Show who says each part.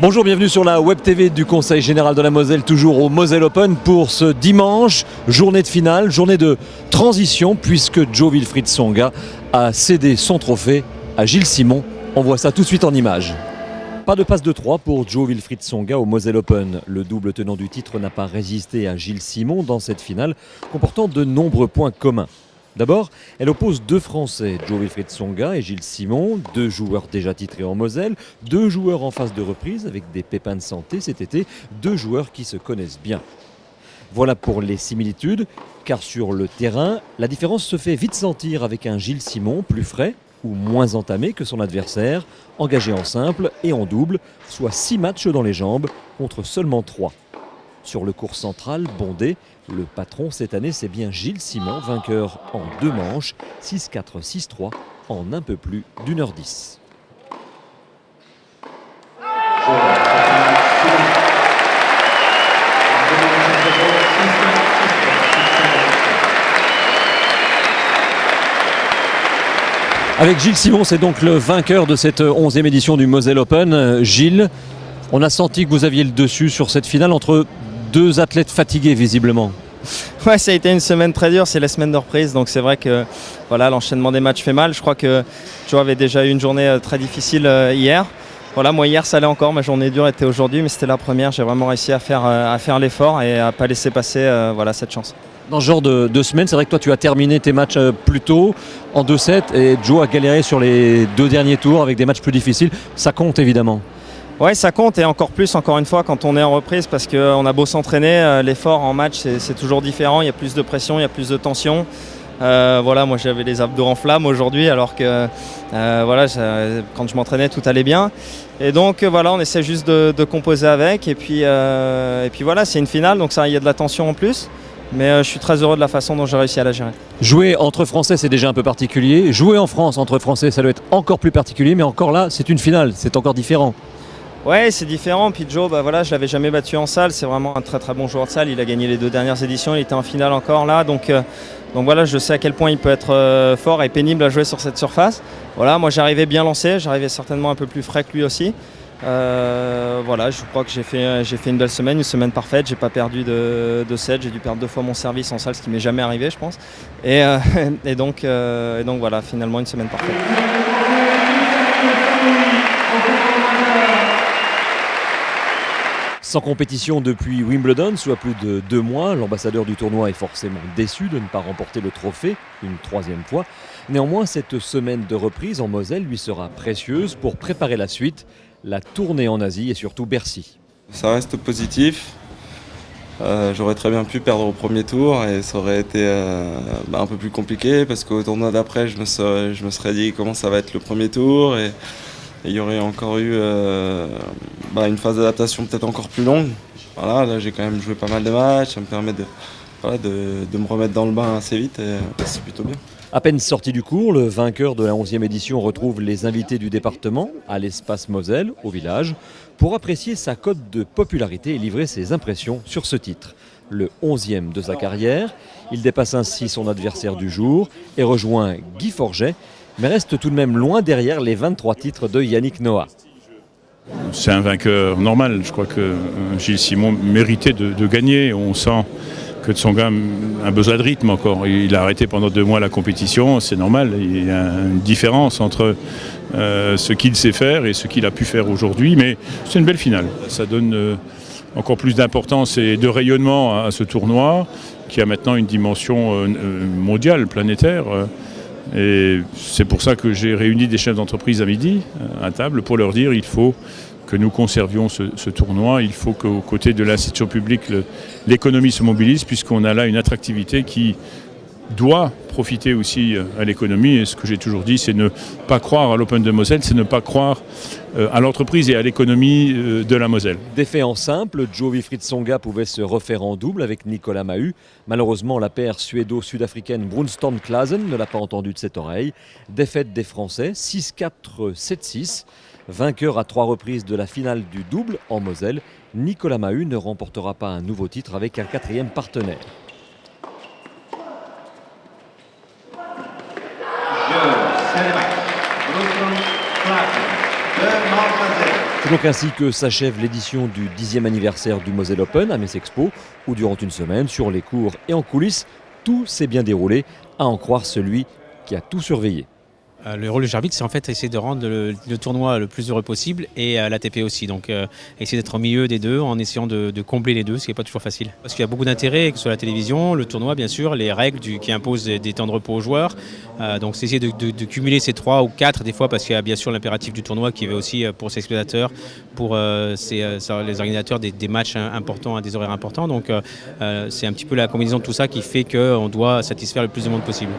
Speaker 1: Bonjour, bienvenue sur la Web TV du Conseil Général de la Moselle, toujours au Moselle Open pour ce dimanche, journée de finale, journée de transition puisque Jo-Wilfried Tsonga a cédé son trophée à Gilles Simon. On voit ça tout de suite en images. Pas de passe de 3 pour Jo-Wilfried Tsonga au Moselle Open. Le double tenant du titre n'a pas résisté à Gilles Simon dans cette finale, comportant de nombreux points communs. D'abord, elle oppose deux Français, Jo-Wilfried Tsonga et Gilles Simon, deux joueurs déjà titrés en Moselle, deux joueurs en phase de reprise avec des pépins de santé cet été, deux joueurs qui se connaissent bien. Voilà pour les similitudes, car sur le terrain, la différence se fait vite sentir avec un Gilles Simon plus frais ou moins entamé que son adversaire, engagé en simple et en double, soit 6 matchs dans les jambes contre seulement 3. Sur le court central, bondé, le patron cette année c'est bien Gilles Simon, vainqueur en 2 manches, 6-4, 6-3 en un peu plus d'1h10. Avec Gilles Simon, c'est donc le vainqueur de cette 11e édition du Moselle Open. Gilles, on a senti que vous aviez le dessus sur cette finale entre deux athlètes fatigués visiblement.
Speaker 2: Ouais, ça a été une semaine très dure, c'est la semaine de reprise, donc c'est vrai que voilà, l'enchaînement des matchs fait mal. Je crois que Joe avait déjà eu une journée très difficile hier. Voilà, moi hier ça allait encore, ma journée dure était aujourd'hui, mais c'était la première. J'ai vraiment réussi à faire l'effort et à ne pas laisser passer voilà, cette chance.
Speaker 1: Dans ce genre de semaine, c'est vrai que toi tu as terminé tes matchs plus tôt en 2-7 et Joe a galéré sur les 2 derniers tours avec des matchs plus difficiles. Ça compte évidemment.
Speaker 2: Oui, ça compte et encore plus, encore une fois, quand on est en reprise parce qu'on a beau s'entraîner, l'effort en match c'est toujours différent, il y a plus de pression, il y a plus de tension. Voilà, moi j'avais les abdos en flammes aujourd'hui alors que voilà, quand je m'entraînais tout allait bien. Et donc voilà, on essaie juste de composer avec et puis voilà, c'est une finale donc ça, il y a de la tension en plus. Mais je suis très heureux de la façon dont j'ai réussi à la gérer.
Speaker 1: Jouer entre Français, c'est déjà un peu particulier. Jouer en France entre Français, ça doit être encore plus particulier. Mais encore là, c'est une finale, c'est encore différent.
Speaker 2: Ouais, c'est différent. Puis Joe, voilà, je ne l'avais jamais battu en salle. C'est vraiment un très très bon joueur de salle. Il a gagné les 2 dernières éditions. Il était en finale encore là. Donc voilà, je sais à quel point il peut être fort et pénible à jouer sur cette surface. Voilà, moi j'arrivais bien lancé. J'arrivais certainement un peu plus frais que lui aussi. Voilà, je crois que j'ai fait une belle semaine, une semaine parfaite. J'ai pas perdu de set, j'ai dû perdre 2 fois mon service en salle, ce qui m'est jamais arrivé, je pense. Et donc voilà, finalement une semaine parfaite.
Speaker 1: Sans compétition depuis Wimbledon, soit plus de 2 mois, l'ambassadeur du tournoi est forcément déçu de ne pas remporter le trophée une 3e fois. Néanmoins, cette semaine de reprise en Moselle lui sera précieuse pour préparer la suite, la tournée en Asie et surtout Bercy.
Speaker 3: Ça reste positif. J'aurais très bien pu perdre au premier tour et ça aurait été un peu plus compliqué parce qu'au tournoi d'après, je me serais dit comment ça va être le premier tour et il y aurait encore eu une phase d'adaptation peut-être encore plus longue. Voilà, là j'ai quand même joué pas mal de matchs, ça me permet de me remettre dans le bain assez vite et c'est plutôt bien.
Speaker 1: À peine sorti du cours, le vainqueur de la 11e édition retrouve les invités du département à l'espace Moselle, au village, pour apprécier sa cote de popularité et livrer ses impressions sur ce titre. Le 11e de sa carrière, il dépasse ainsi son adversaire du jour et rejoint Guy Forget, mais reste tout de même loin derrière les 23 titres de Yannick Noah.
Speaker 4: C'est un vainqueur normal, je crois que Gilles Simon méritait de gagner, on sent que Tsonga a besoin de rythme encore. Il a arrêté pendant 2 mois la compétition, c'est normal. Il y a une différence entre ce qu'il sait faire et ce qu'il a pu faire aujourd'hui, mais c'est une belle finale. Ça donne encore plus d'importance et de rayonnement à ce tournoi qui a maintenant une dimension mondiale, planétaire. Et c'est pour ça que j'ai réuni des chefs d'entreprise à midi à table pour leur dire il faut que nous conservions ce tournoi. Il faut qu'aux côtés de l'institution publique, l'économie se mobilise puisqu'on a là une attractivité qui doit profiter aussi à l'économie. Et ce que j'ai toujours dit, c'est ne pas croire à l'Open de Moselle, c'est ne pas croire à l'entreprise et à l'économie de la Moselle.
Speaker 1: Défait en simple, Jo-Wilfried Tsonga pouvait se refaire en double avec Nicolas Mahut. Malheureusement, la paire suédo-sud-africaine Brunstone Klasen ne l'a pas entendu de cette oreille. Défaite des Français, 6-4, 7-6. Vainqueur à 3 reprises de la finale du double en Moselle, Nicolas Mahut ne remportera pas un nouveau titre avec un 4e partenaire. C'est donc ainsi que s'achève l'édition du 10e anniversaire du Moselle Open à Metz Expo, où durant une semaine, sur les cours et en coulisses, tout s'est bien déroulé, à en croire celui qui a tout surveillé.
Speaker 5: Le rôle de l'arbitre, c'est en fait essayer de rendre le tournoi le plus heureux possible et l'ATP aussi. Donc essayer d'être au milieu des deux en essayant de combler les deux, ce qui n'est pas toujours facile. Parce qu'il y a beaucoup d'intérêt, que ce soit la télévision, le tournoi bien sûr, les règles qui imposent des temps de repos aux joueurs. Donc c'est essayer de cumuler ces 3 ou 4 des fois, parce qu'il y a bien sûr l'impératif du tournoi qui va aussi pour ses spectateurs, pour les organisateurs des matchs importants, des horaires importants. Donc c'est un petit peu la combinaison de tout ça qui fait qu'on doit satisfaire le plus de monde possible.